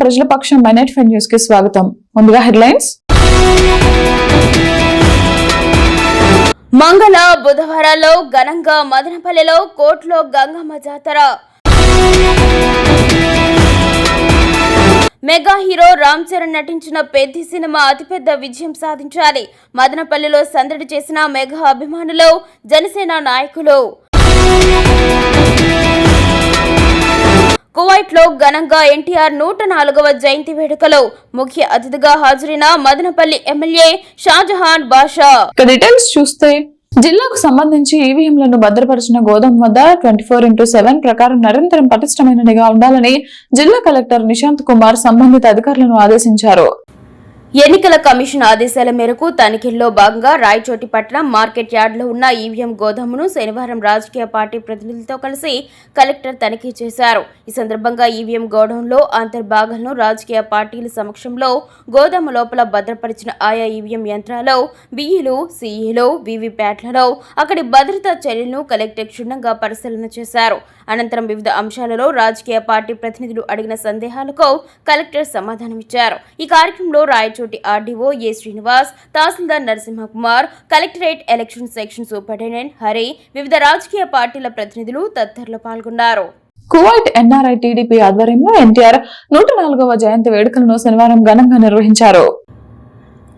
ప్రజల పక్షం Manair five news కి స్వాగతం. ముందుగా హెడ్లైన్స్. మంగళ బుధవారాల్లో ఘనంగా మదనపల్లిలో కోట్లో గంగమ్మ జాతర. మెగా హీరో రామ్ చరణ్ నటించిన పెద్ది సినిమా అతిపెద్ద విజయం సాధించాలి. మదనపల్లిలో సందడి చేసిన మెగా అభిమానులు, జనసేన నాయకులు. కువైట్ లో ఘనంగా ఎన్టీఆర్ 104వ జయంతి వేడుకలో ముఖ్య అతిథిగా హాజరైన మదనపల్లి ఎమ్మెల్యే షాజహాన్ బాషా. డీటెయిల్స్ చూస్తే జిల్లాకు సంబంధించి ఈవీఎంలను భద్రపరిచిన గోదాం వద్ద 24/7 ప్రకారం నిరంతరం పటిష్టమైనదిగా ఉండాలని జిల్లా కలెక్టర్ నిశాంత్ కుమార్ సంబంధిత అధికారులను ఆదేశించారు. ఎన్నికల కమిషన్ ఆదేశాల మేరకు తనిఖీల్లో భాగంగా రాయచోటి పట్టణం మార్కెట్ యార్డులో ఉన్న ఈవీఎం గోదామును శనివారం రాజకీయ పార్టీ ప్రతినిధులతో కలిసి కలెక్టర్ తనిఖీ చేశారు. ఈ సందర్భంగా ఈవీఎం గోడౌన్లో అంతర్భాగాలను రాజకీయ పార్టీల సమక్షంలో గోదాము లోపల భద్రపరిచిన ఆయా ఈవీఎం యంత్రాలు, బిఈలు, సిఈలు, వీవీప్యాట్లలో అక్కడి భద్రతా చర్యలను కలెక్టర్ క్షుణ్ణంగా పరిశీలన చేశారు. అనంతరం వివిధ అంశాలలో రాజకీయ పార్టీ ప్రతినిధులు అడిగిన సందేహాలకు కలెక్టర్ సమాధానమిచ్చారు. ఈ కార్యక్రమంలో Rayachoti RDO A Srinivas, tahsildar Narasimhakumar, collectorate election section superintendent Hari, వివిధ రాజకీయ పార్టీల ప్రతినిధులు తదితరులు పాల్గొన్నారు. కువైట్ ఎన్ఆర్ఐ టీడీపీ ఆధ్వర్యంలో ఎన్టీఆర్ 104వ జయంతి వేడుకలను శనివారం ఘనంగా నిర్వహించారు.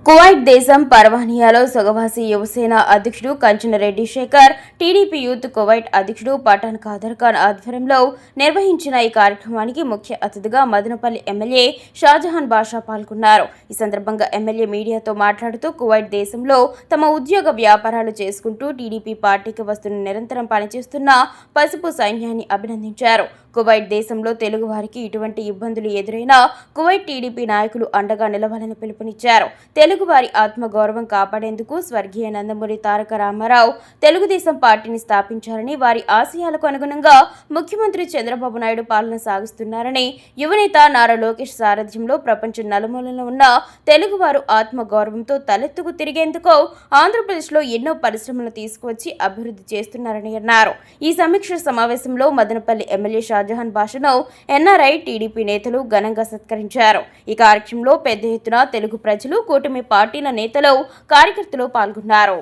కువైట్ దేశం పర్వానియాలో సొగవాసి యువసేన అధ్యక్షుడు కంచనరెడ్డి శేఖర్, టీడీపీ యూత్ కువైట్ అధ్యక్షుడు పఠాన్ ఖాదర్ ఖాన్ ఆధ్వర్యంలో నిర్వహించిన ఈ కార్యక్రమానికి ముఖ్య అతిథిగా మదనపల్లి ఎమ్మెల్యే షాజహాన్ బాషా పాల్గొన్నారు. ఈ సందర్భంగా ఎమ్మెల్యే మీడియాతో మాట్లాడుతూ కువైట్ దేశంలో తమ ఉద్యోగ వ్యాపారాలు చేసుకుంటూ టీడీపీ పార్టీకి వస్తున్న నిరంతరం పనిచేస్తున్న పసుపు సైన్యాన్ని అభినందించారు. కువైట్ దేశంలో తెలుగు వారికి ఇటువంటి ఇబ్బందులు ఎదురైనా కువైట్ టీడీపీ నాయకులు అండగా నిలవాలని పిలుపునిచ్చారు. తెలుగువారి ఆత్మగౌరవం కాపాడేందుకు స్వర్గీయ నందమూరి తారక రామారావు తెలుగుదేశం పార్టీని స్థాపించారని, వారి ఆశయాలకు అనుగుణంగా ముఖ్యమంత్రి చంద్రబాబు నాయుడు పాలన సాగిస్తున్నారని, యువనేత నారా లోకేష్ సారథ్యంలో ప్రపంచ నలుమూలలో ఉన్న తెలుగువారు ఆత్మగౌరవంతో తలెత్తుకు తిరిగేందుకు ఆంధ్రప్రదేశ్లో ఎన్నో పరిశ్రమలు తీసుకువచ్చి అభివృద్ధి చేస్తున్నారని అన్నారు. ఈ సమీక్ష సమావేశంలో మదనపల్లి ఎమ్మెల్యే షాజహాన్ బాషాను ఎన్ఆర్ఐ టీడీపీ నేతలు ఘనంగా సత్కరించారు. ఈ కార్యక్రమంలో పెద్ద ఎత్తున తెలుగు ప్రజలు, కూటమి పార్టీల నేతలు, కార్యకర్తలు పాల్గొన్నారు.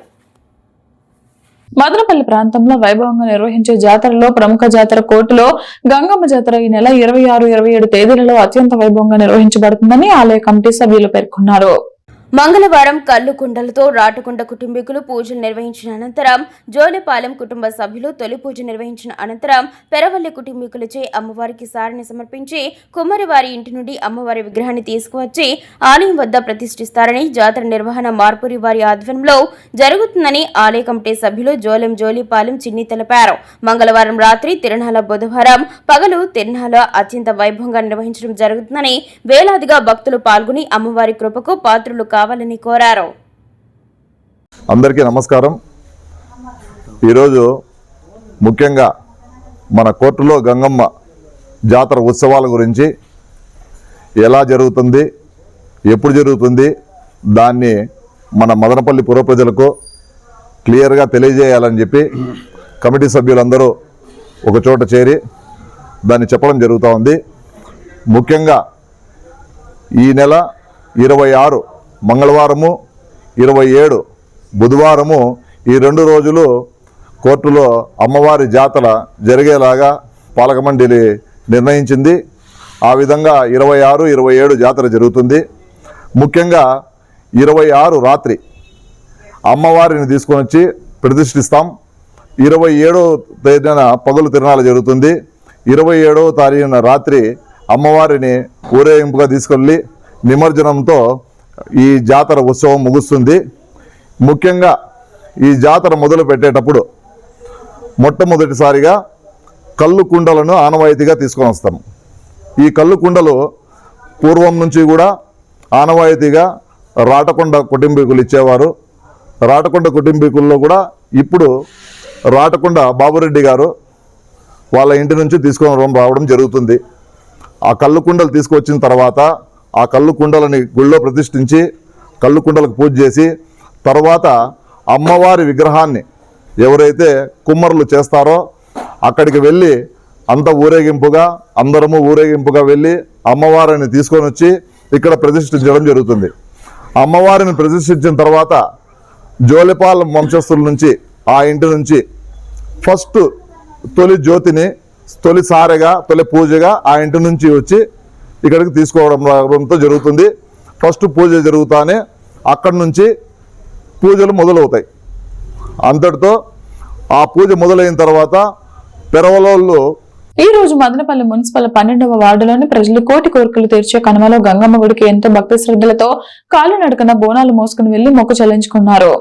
మదనపల్లి ప్రాంతంలో వైభవంగా నిర్వహించే జాతరలో ప్రముఖ జాతర కోటలో గంగమ్మ జాతర ఈ నెల 26, 27 తేదీలలో అత్యంత వైభవంగా నిర్వహించబడుతుందని ఆలయ కమిటీ సభ్యులు పేర్కొన్నారు. మంగళవారం కల్లు కుండలతో రాటకొండ కుటుంబీకులు పూజలు నిర్వహించిన అనంతరం జోలెపాలెం కుటుంబ సభ్యులు తొలి పూజ నిర్వహించిన అనంతరం పెరవల్లి కుటుంబీకులచే అమ్మవారికి సారిని సమర్పించి కుమ్మరివారి ఇంటి నుండి అమ్మవారి విగ్రహాన్ని తీసుకువచ్చి ఆలయం వద్ద ప్రతిష్ఠిస్తారని, జాతర నిర్వహణ మార్పురి వారి ఆధ్వర్యంలో జరుగుతుందని ఆలయ కమిటీ సభ్యులు జోలెం జోలిపాలెం చిన్ని తెలిపారు. మంగళవారం రాత్రి తిరునాళ, బుధవారం పగలు తిరునాళ అత్యంత వైభవంగా నిర్వహించడం జరుగుతుందని, వేలాదిగా భక్తులు పాల్గొని అమ్మవారి కృపకు పాత్రులు కావాలని కోరారు. అందరికీ నమస్కారం. ఈరోజు ముఖ్యంగా మన కోర్టులో గంగమ్మ జాతర ఉత్సవాల గురించి ఎలా జరుగుతుంది, ఎప్పుడు జరుగుతుంది, దాన్ని మన మదనపల్లి పుర ప్రజలకు క్లియర్గా తెలియజేయాలని చెప్పి కమిటీ సభ్యులందరూ ఒక చోట చేరి దాన్ని చెప్పడం జరుగుతూ ఉంది. ముఖ్యంగా ఈ నెల 26 మంగళవారము, 27 బుధవారము, ఈ 2 రోజులు కోర్టులో అమ్మవారి జాతర జరిగేలాగా పాలక మండలి నిర్ణయించింది. ఆ విధంగా 26, 27 జాతర జరుగుతుంది. ముఖ్యంగా 26 రాత్రి అమ్మవారిని తీసుకొని వచ్చి ప్రతిష్ఠిస్తాం. 27వ తేదీన పగలు తిరునాళ జరుగుతుంది. 27వ తారీఖున రాత్రి అమ్మవారిని ఊరేగింపుగా తీసుకెళ్ళి నిమజ్జనంతో ఈ జాతర ఉత్సవం ముగుస్తుంది. ముఖ్యంగా ఈ జాతర మొదలు పెట్టేటప్పుడు మొట్టమొదటిసారిగా కళ్ళు కుండలను ఆనవాయితీగా తీసుకొని వస్తాం. ఈ కళ్ళు కుండలు పూర్వం నుంచి కూడా ఆనవాయితీగా రాటకొండ కుటుంబీకులు ఇచ్చేవారు. రాటకొండ కుటుంబీకుల్లో కూడా ఇప్పుడు రాటకొండ బాబురెడ్డి గారు వాళ్ళ ఇంటి నుంచి తీసుకొని రావడం జరుగుతుంది. ఆ కళ్ళు కుండలు తీసుకొచ్చిన తర్వాత ఆ కళ్ళు కుండలని గుళ్ళో ప్రతిష్ఠించి కళ్ళు కుండలకు పూజ చేసి తర్వాత అమ్మవారి విగ్రహాన్ని ఎవరైతే కుమ్మరులు చేస్తారో అక్కడికి వెళ్ళి అంత ఊరేగింపుగా అందరము ఊరేగింపుగా వెళ్ళి అమ్మవారిని తీసుకొని వచ్చి ఇక్కడ ప్రతిష్ఠించడం జరుగుతుంది. అమ్మవారిని ప్రతిష్ఠించిన తర్వాత జోలిపాలెం వంశస్థుల నుంచి ఆ ఇంటి నుంచి ఫస్ట్ తొలి జ్యోతిని తొలిసారిగా తొలి పూజగా ఆ ఇంటి నుంచి వచ్చి ఇక్కడికి తీసుకోవడంతో జరుగుతుంది. ఫస్ట్ పూజ జరుగుతానే అక్కడి నుంచి పూజలు మొదలవుతాయి. అంతటితో ఆ పూజ మొదలైన తర్వాత పెరవలోళ్ళు ఈ రోజు మదనపల్లి మున్సిపల్ 12వ వార్డులోని ప్రజలు కోటి కోరికలు తీర్చే కనుమలో గంగమ్మ గుడికి ఎంతో భక్తి శ్రద్ధలతో కాలినడకన బోనాలు మోసుకుని వెళ్లి మొక్కు చెల్లించుకున్నారు.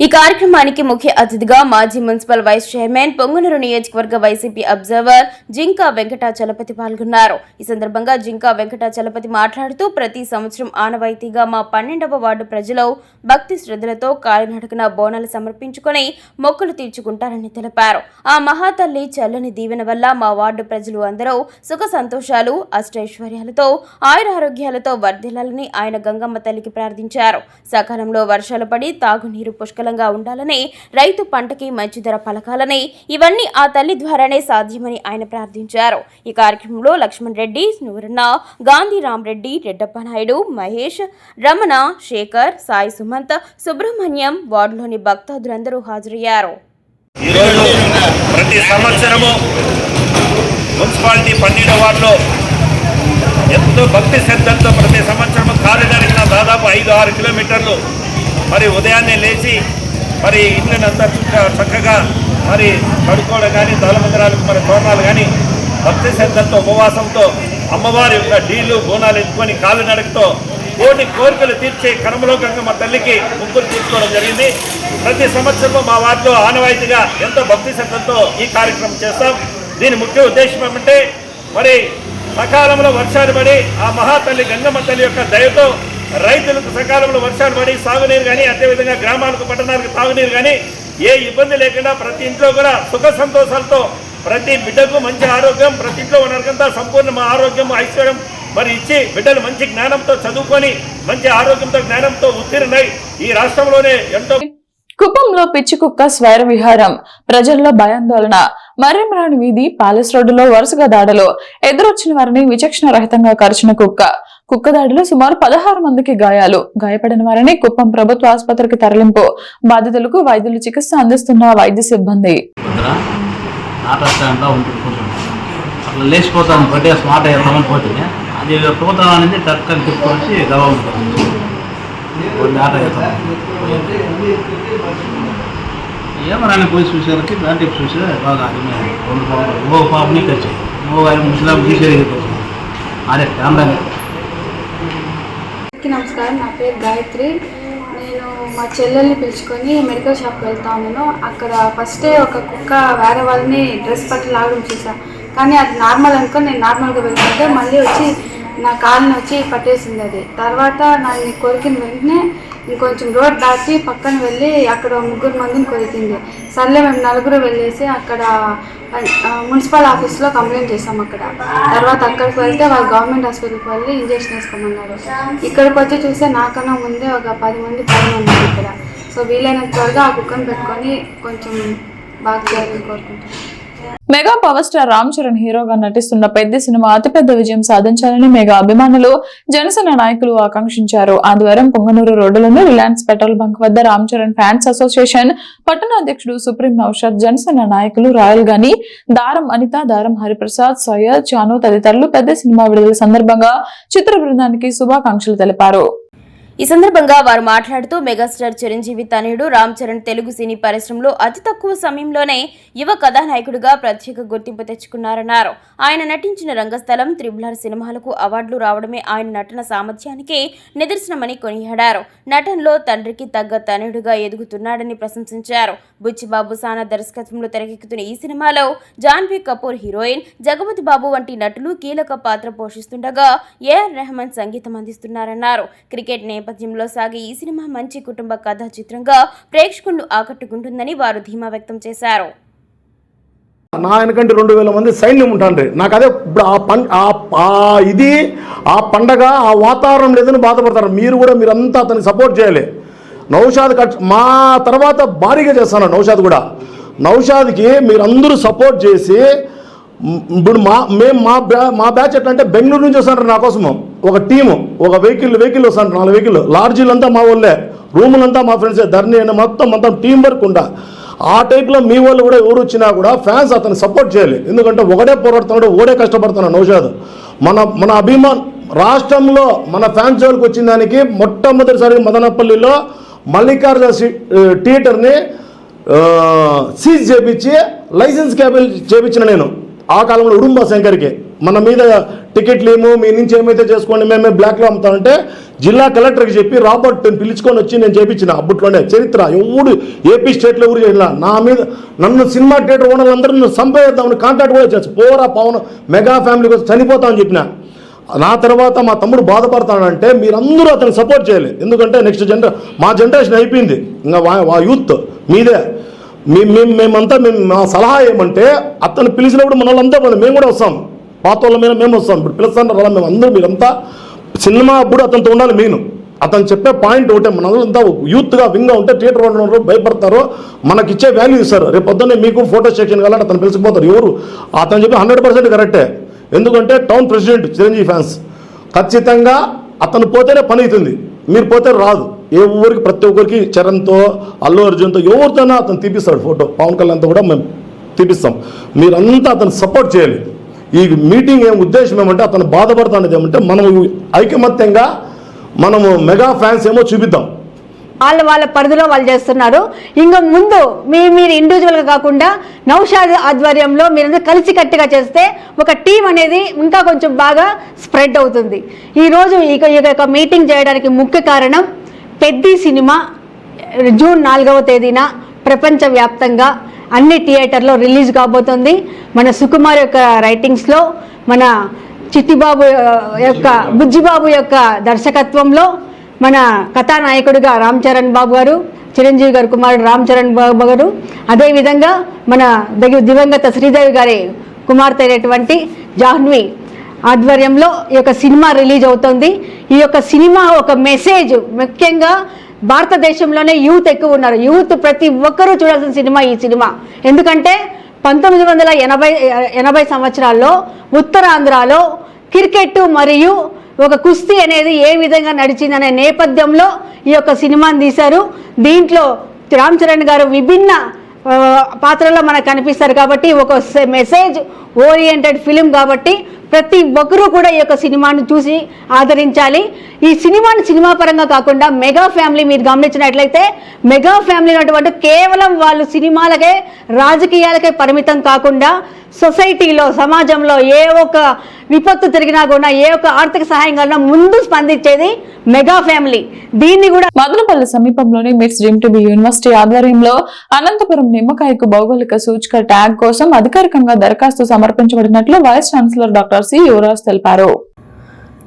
ఈ కార్యక్రమానికి ముఖ్య అతిథిగా మాజీ మున్సిపల్ వైస్ చైర్మన్ పొంగనూరు నియోజకవర్గ వైసీపీ అబ్జర్వర్ జింకా వెంకటాచలపతి పాల్గొన్నారు. ఈ సందర్భంగా జింకా వెంకటాచలపతి మాట్లాడుతూ ప్రతి సంవత్సరం ఆనవాయితీగా మా 12వ వార్డు ప్రజలు భక్తి శ్రద్ధలతో కాలినడకన బోనాలు సమర్పించుకుని మొక్కులు తీర్చుకుంటారని తెలిపారు. ఆ మహాతల్లి చల్లని దీవెన వల్ల మా వార్డు ప్రజలు అందరూ సుఖ సంతోషాలు అష్టైశ్వర్యాలతో ఆయురారోగ్యాలతో వర్ధిల్లాలని ఆయన గంగమ్మ తల్లికి ప్రార్థించారు. సకాలంలో వర్షాలు పడి తాగునీరు పుష్కలంగా ఉండాలని, రైతు పంటకి మంచి ధర పలకాలని, ఇవన్నీ ఆ తల్లి ద్వారానే సాధ్యమని ఆయన ప్రార్థించారు. ఈ కార్యక్రమంలో లక్ష్మణ్ రెడ్డి, నూరన్న, గాంధీ రామరెడ్డి, రెడ్డప్ప నాయుడు, మహేష్, రమణ, శేఖర్, సాయి సుమంత్, సుబ్రహ్మణ్యం, వార్డులోని భక్తాదులందరూ హాజరయ్యారు. ఈరోజు ప్రతి సంవత్సరము మున్సిపాలిటీ 12వ వార్డులో ఎంతో భక్తి శ్రద్ధలతో ప్రతి సంవత్సరము కాలినడకన దాదాపు 5-6 కిలోమీటర్లు మరి ఉదయాన్నే లేచి మరి ఇళ్ళనంతా చక్కగా మరి కడుక్కోవడం కానీ దాలమందిరాలకు మరి తోరణాలు కానీ భక్తి శ్రద్ధలతో ఉపవాసంతో అమ్మవారి యొక్క డీలు బోనాలు ఎత్తుకొని కాలినడకతో కోటి కోరికలు తీర్చే కనుమలో గంగమ్మ తల్లికి ముగ్గురు తీర్చుకోవడం జరిగింది. ప్రతి సంవత్సరం మా వార్డులో ఆనవాయితీగా ఎంతో భక్తి శ్రద్ధలతో ఈ కార్యక్రమం చేస్తాం. దీని ముఖ్య ఉద్దేశం ఏమంటే మరి సకాలంలో వర్షాలు పడి ఆ మహాతల్లి గంగమ్మ తల్లి యొక్క దయతో రైతులకు సకాలంలో వర్షాలు పడి సాగునీరు కానీ అదేవిధంగా గ్రామాలకు పట్టణాలకు తాగునీరు కానీ ఏ ఇబ్బంది లేకుండా ప్రతి ఇంట్లో కూడా సుఖ సంతోషాలతో ప్రతి బిడ్డకు మంచి ఆరోగ్యం, ప్రతి ఇంట్లో ఉన్నకంతా సంపూర్ణ ఆరోగ్యం ఐశ్వర్యం మరి ఇచ్చి బిడ్డలు మంచి జ్ఞానంతో చదువుకొని మంచి ఆరోగ్యంతో జ్ఞానంతో ఉత్తీర్ణై ఈ రాష్ట్రంలోనే ఎంతో. కుప్పంలో పిచ్చి కుక్క స్వైర విహారం, ప్రజల్లో భయాందోళన. మర్రిమరాని వీధి ప్యాలెస్ రోడ్డులో వరుసగా దాడులు, ఎదురొచ్చిన వారిని విచక్షణ రహితంగా కరిచిన కుక్క దాడిలో సుమారు 16 మందికి గాయాలు. గాయపడిన వారిని కుప్పం ప్రభుత్వ ఆసుపత్రికి తరలింపు. బాధితులకు వైద్యులు చికిత్స అందిస్తున్న వైద్య సిబ్బంది. అట్లా లేచిపోతాను బట్టే స్మార్ట్ అయ్యామని పోతుంది. అది పోతా అనేది టక్కని తిప్పుకొచ్చి గవ ఉంటుంది ఆట అవుతాం. ఏమరాని పోయి చూసేసరికి దాంట్లో చూసి బాగా అది 2 పాపలు ఓ పాపని తెచ్చాయి, ఓ ముసలాం తీసేది తెచ్చాయి. అదే కెమెరా. నమస్కారం, నా పేరు గాయత్రి. నేను మా చెల్లెల్ని పిలుచుకొని మెడికల్ షాప్కి వెళ్తా ఉన్నాను. అక్కడ ఫస్టే ఒక కుక్క వేరే వాళ్ళని డ్రెస్ పట్టి లాగడం చూసా, కానీ అది నార్మల్ అనుకొని నేను నార్మల్గా వెళ్తుంటే మళ్ళీ వచ్చి నా కాలుని వచ్చి పట్టేసింది. అది తర్వాత నన్ను కొరికిన వెంటనే ఇంకొంచెం రోడ్ దాటి పక్కన వెళ్ళి అక్కడ 3 మందిని కొరికింది. సర్లే మేము 4 వెళ్ళేసి అక్కడ మున్సిపల్ ఆఫీస్లో కంప్లైంట్ చేసాం. అక్కడ తర్వాత అక్కడికి వెళ్తే వాళ్ళు గవర్నమెంట్ హాస్పిటల్కి వెళ్ళి ఇంజక్షన్ వేసుకోమన్నారు. ఇక్కడికి వచ్చి చూస్తే నాకన్నా ముందే ఒక 10 మంది పైన ఉన్నారు ఇక్కడ. సో వీలైనంత త్వరగా ఆ కుక్కను పెట్టుకొని కొంచెం బాగా చేయాలని కోరుకుంటున్నాను. Mega power star Ram Charan హీరోగా నటిస్తున్న పెద్ద సినిమా అతిపెద్ద విజయం సాధించాలని మెగా అభిమానులు, జనసేన నాయకులు ఆకాంక్షించారు. ఆదివారం పొంగనూరు రోడ్డులోని రిలయన్స్ పెట్రోల్ బంక్ వద్ద రామ్ చరణ్ ఫ్యాన్స్ అసోసియేషన్ పట్టణాధ్యక్షుడు సుప్రీం నౌషాద్, జనసేన నాయకులు రాయల్ గాని, దారం అనిత, దారం హరిప్రసాద్, సయ్యద్, చాను తదితరులు పెద్ద సినిమా విడుదల సందర్భంగా చిత్ర బృందానికి శుభాకాంక్షలు తెలిపారు. ఈ సందర్భంగా వారు మాట్లాడుతూ మెగాస్టార్ చిరంజీవి తనయుడు రామ్ చరణ్ తెలుగు సినీ పరిశ్రమలో అతి తక్కువ సమయంలోనే యువ కథానాయకుడిగా ప్రత్యేక గుర్తింపు తెచ్చుకున్నారన్నారు. ఆయన నటించిన రంగస్థలం, త్రిబుల్ సినిమాలకు అవార్డులు రావడమే ఆయన నటన సామర్థ్యానికి నిదర్శనమని కొనియాడారు. నటనలో తండ్రికి తగ్గ తనయుడిగా ఎదుగుతున్నాడని ప్రశంసించారు. బుచ్చిబాబు సానా దర్శకత్వంలో తెరకెక్కుతున్న ఈ సినిమాలో జాన్వీ కపూర్ హీరోయిన్, జగపతి బాబు వంటి నటులు కీలక పాత్ర పోషిస్తుండగా ఏఆర్ రెహమాన్ సంగీతం అందిస్తున్నారన్నారు. క్రికెట్ నేపథ్యంలో సాగే ఈ సినిమా మంచి కుటుంబ కథా చిత్రంగా ప్రేక్షకులను ఆకట్టుకుంటుందని వారు ధీమా వ్యక్తం చేశారు. నా ఆయనకంటే 2000 మంది సైన్యం ఉంటాండ్రి. నాకు అదే ఇప్పుడు ఆ పండగ ఆ వాతావరణం లేదని బాధపడతారు. మీరంతా అతన్ని సపోర్ట్ చేయాలి. నౌషాద్ మా తర్వాత భారీగా చేస్తాను. నౌషాద్కి మీరందరూ సపోర్ట్ చేసి ఇప్పుడు మా బ్యాచ్ ఎట్లా అంటే బెంగళూరు నుంచి వస్తాంటారు నా కోసము, ఒక టీము, ఒక వెహికల్ వస్తాంటారు, 4 వెహికల్, లాడ్జీలంతా మా వాళ్ళే, రూములంతా మా ఫ్రెండ్సే, ధర్నీ అని మొత్తం టీం వర్క్ ఉండా. ఆ టైప్లో మీ వాళ్ళు కూడా ఎవరు వచ్చినా కూడా ఫ్యాన్స్ అతను సపోర్ట్ చేయాలి. ఎందుకంటే ఒకడే పోరాడుతున్నాడు, ఒకడే కష్టపడుతున్నాడు నౌషాద్. మన అభిమాన్ రాష్ట్రంలో మన ఫ్యాన్స్ జోలికి వచ్చిన దానికి మొట్టమొదటిసారి మదనపల్లిలో మల్లికార్జున థియేటర్ని సీజ్ చేయించి లైసెన్స్ క్యాబిల్ చేయించిన నేను. ఆ కాలంలో ఉడుంబ శంకర్కి మన మీద టికెట్లు ఏమో మీ నుంచి ఏమైతే చేసుకోండి మేమే బ్లాక్లో అమ్ముతామంటే జిల్లా కలెక్టర్కి చెప్పి రాబర్ట్ పిలుచుకొని వచ్చి నేను చేయించిన. అప్పట్లోనే చరిత్ర ఎవడు ఏపీ స్టేట్లో ఎవరు చేయాల నా మీద, నన్ను సినిమా థియేటర్ ఓనర్లందరూ నన్ను సంపేద్దామని కాంటాక్ట్ కూడా చేసి పోరా పవన్ మెగా ఫ్యామిలీ కోసం చనిపోతామని చెప్పిన. నా తర్వాత మా తమ్ముడు బాధపడతానంటే మీరందరూ అతను సపోర్ట్ చేయాలి. ఎందుకంటే నెక్స్ట్ మా జనరేషన్ అయిపోయింది, ఇంకా యూత్ మీదే. మేమంతా మా సలహా ఏమంటే అతను పిలిచినప్పుడు మన వాళ్ళంతా మేము కూడా వస్తాం, పాత వాళ్ళ మీద మేము వస్తాం. ఇప్పుడు పిలుస్తాను అలా మేము అందరూ మీరంతా సినిమా అప్పుడు అతనితో ఉండాలి. మెయిన్ అతను చెప్పే పాయింట్ ఒకటే, మన వాళ్ళంతా యూత్గా వింగా ఉంటే థియేటర్ వాళ్ళు భయపడతారు, మనకిచ్చే వాల్యూ ఇస్తారు. రేపు పొద్దున్నే మీకు ఫోటో సెక్షన్ కావాలంటే అతను పిలిచిపోతారు. ఎవరు అతను చెప్పి 100% కరెక్టే. ఎందుకంటే టౌన్ ప్రెసిడెంట్ చిరంజీవి ఫ్యాన్స్ ఖచ్చితంగా అతను పోతేనే పని అవుతుంది, మీరు పోతే రాదు. ఏ ఊరికి ప్రతి ఒక్కరికి చరణ్తో అల్లు అర్జున్తో ఎవరితోనో అతను తీపిస్తాడు ఫోటో, పవన్ కళ్యాణ్తో కూడా మేము తీపిస్తాం. మీరంతా అతను సపోర్ట్ చేయాలి. ఈ మీటింగ్ ఉద్దేశం ఏమంటే అతను బాధపడుతున్నది ఏమంటే మనం ఐకమత్యంగా మనము మెగా ఫ్యాన్స్ ఏమో చూపిద్దాం. వాళ్ళ పరిధిలో వాళ్ళు చేస్తున్నారు. ఇంకా ముందు మీరు ఇండివిజువల్గా కాకుండా నౌషాద్ ఆధ్వర్యంలో మీరందరూ కలిసికట్టుగా చేస్తే ఒక టీం అనేది ఇంకా కొంచెం బాగా స్ప్రెడ్ అవుతుంది. ఈరోజు ఈ మీటింగ్ చేయడానికి ముఖ్య కారణం పెద్ది సినిమా జూన్ 4వ తేదీన ప్రపంచవ్యాప్తంగా అన్ని థియేటర్లో రిలీజ్ కాబోతుంది. మన సుకుమార్ యొక్క రైటింగ్స్లో, మన చిట్టిబాబు యొక్క బుజ్జిబాబు యొక్క దర్శకత్వంలో, మన కథానాయకుడిగా రామ్ చరణ్ బాబు గారు, చిరంజీవి గారు కుమారుడు రామ్ చరణ్ బాబు గారు, అదేవిధంగా మన దివంగత శ్రీదేవి గారి కుమార్తె అయినటువంటి జాహ్నవి ఆధ్వర్యంలో ఈ యొక్క సినిమా రిలీజ్ అవుతుంది. ఈ యొక్క సినిమా ఒక మెసేజ్, ముఖ్యంగా భారతదేశంలోనే యూత్ ఎక్కువ ఉన్నారు, యూత్ ప్రతి ఒక్కరూ చూడాల్సిన సినిమా ఈ సినిమా. ఎందుకంటే 1980 సంవత్సరాల్లో ఉత్తరాంధ్రలో క్రికెట్ మరియు ఒక కుస్తీ అనేది ఏ విధంగా నడిచిందనే నేపథ్యంలో ఈ యొక్క సినిమాని తీశారు. దీంట్లో రామ్ చరణ్ గారు విభిన్న పాత్రలో మనకు కనిపిస్తారు కాబట్టి ఒక మెసేజ్ ఓరియంటెడ్ ఫిలిం కాబట్టి ప్రతి ఒక్కరూ కూడా ఈ యొక్క సినిమాను చూసి ఆదరించాలి. ఈ సినిమాని సినిమా పరంగా కాకుండా మెగా ఫ్యామిలీ మీరు గమనించినట్లయితే మెగా ఫ్యామిలీ అటువంటి కేవలం వాళ్ళు సినిమాలకే రాజకీయాలకే పరిమితం కాకుండా సొసైటీలో సమాజంలో ఏ ఒక్క విపత్తు జరిగినా కూడా ఏ ఒక్క ఆర్థిక సహాయం కలిగినా ముందు స్పందించేది మెగా ఫ్యామిలీ. దీన్ని కూడా మదనపల్లి సమీపంలోని మిట్స్ జిమ్టిబి యూనివర్సిటీ ఆధ్వర్యంలో అనంతపురం నిమ్మకాయకు భౌగోళిక సూచిక ట్యాగ్ కోసం అధికారికంగా దరఖాస్తు సమర్పించబడినట్లు vice chancellor doctor C Yuvaraj తెలిపారు.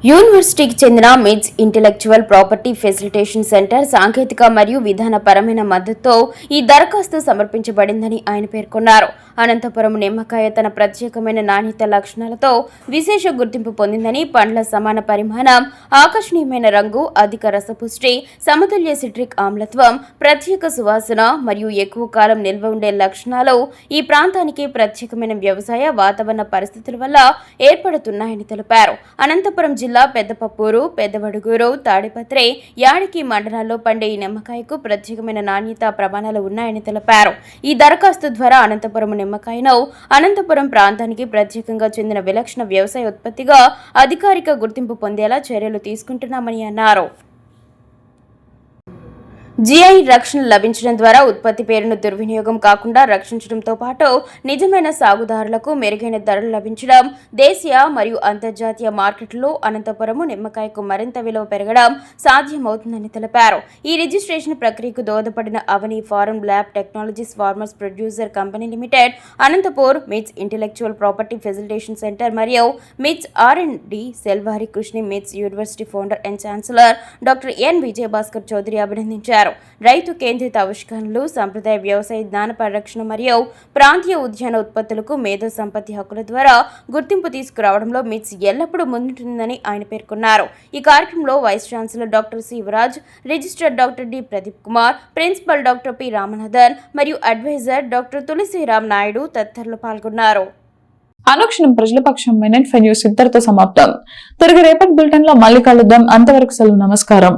యూనివర్సిటీకి చెందిన మిట్స్ ఇంటెలెక్చువల్ ప్రాపర్టీ ఫెసిలిటేషన్ సెంటర్ సాంకేతిక మరియు విధానపరమైన మద్దతుతో ఈ దరఖాస్తు సమర్పించబడిందని ఆయన పేర్కొన్నారు. అనంతపురం నిమ్మకాయ తన ప్రత్యేకమైన నాణ్యత లక్షణాలతో విశేష గుర్తింపు పొందిందని, పండ్ల సమాన పరిమాణం, ఆకర్షణీయమైన రంగు, అధిక రసపుష్టి, సమతుల్య సిట్రిక్ ఆమ్లత్వం, ప్రత్యేక సువాసన మరియు ఎక్కువ కాలం నిల్వ ఉండే లక్షణాలు ఈ ప్రాంతానికి ప్రత్యేకమైన వ్యవసాయ వాతావరణ పరిస్థితుల వల్ల ఏర్పడుతున్నాయని తెలిపారు. అనంతపురం జిల్లా పెద్దపప్పూరు, పెద్దవడుగూరు, తాడిపత్రి, యాడికి మండలాల్లో పండే ఈ నిమ్మకాయకు ప్రత్యేకమైన నాణ్యత ప్రమాణాలు ఉన్నాయని తెలిపారు. ఈ దరఖాస్తు ద్వారా అనంతపురం నిమ్మకాయను అనంతపురం ప్రాంతానికి ప్రత్యేకంగా చెందిన విలక్షణ వ్యవసాయ ఉత్పత్తిగా అధికారిక గుర్తింపు పొందేలా చర్యలు తీసుకుంటున్నామని అన్నారు. జిఐ రక్షణ లభించడం ద్వారా ఉత్పత్తి పేరును దుర్వినియోగం కాకుండా రక్షించడంతో పాటు నిజమైన సాగుదారులకు మెరుగైన ధరలు లభించడం, దేశీయ మరియు అంతర్జాతీయ మార్కెట్లో అనంతపురం నిమ్మకాయకు మరింత విలువ పెరగడం సాధ్యమవుతుందని తెలిపారు. ఈ రిజిస్ట్రేషన్ ప్రక్రియకు దోహదపడిన Avani farm lab technologies farmers producer company limited, Anantapur MITS intellectual property facilitation centre మరియు మిట్స్ R&D సెల్వారి కృష్ణి MITS university founder and chancellor doctor N Vijayabhaskar Chowdary అభినందించారు. రైతు కేంద్రిత ఆవిష్కరణలు, సంప్రదాయ వ్యవసాయ జ్ఞాన పరిరక్షణ మరియు ప్రాంతీయ ఉద్యాన ఉత్పత్తులకు మేధో సంపత్తి హక్కుల ద్వారా గుర్తింపు తీసుకురావడంలో మిట్స్ ఎల్లప్పుడూ ముందుంటుందని ఆయన పేర్కొన్నారు. ఈ కార్యక్రమంలో vice chancellor doctor C Yuvaraj, registrar doctor D Pradeep Kumar, principal doctor P Ramanathan మరియు అడ్వైజర్ డాక్టర్ తులసిరామ్ నాయుడు తదితరులు పాల్గొన్నారు. అనుక్షణం ప్రజల పక్షం మినిట్ 5 న్యూస్ ఇద్దరితో సమాప్తం. తిరిగి రేపటి బులెటిన్ లో మళ్ళీ కలుద్దాం. అంతవరకు సెలవు. నమస్కారం.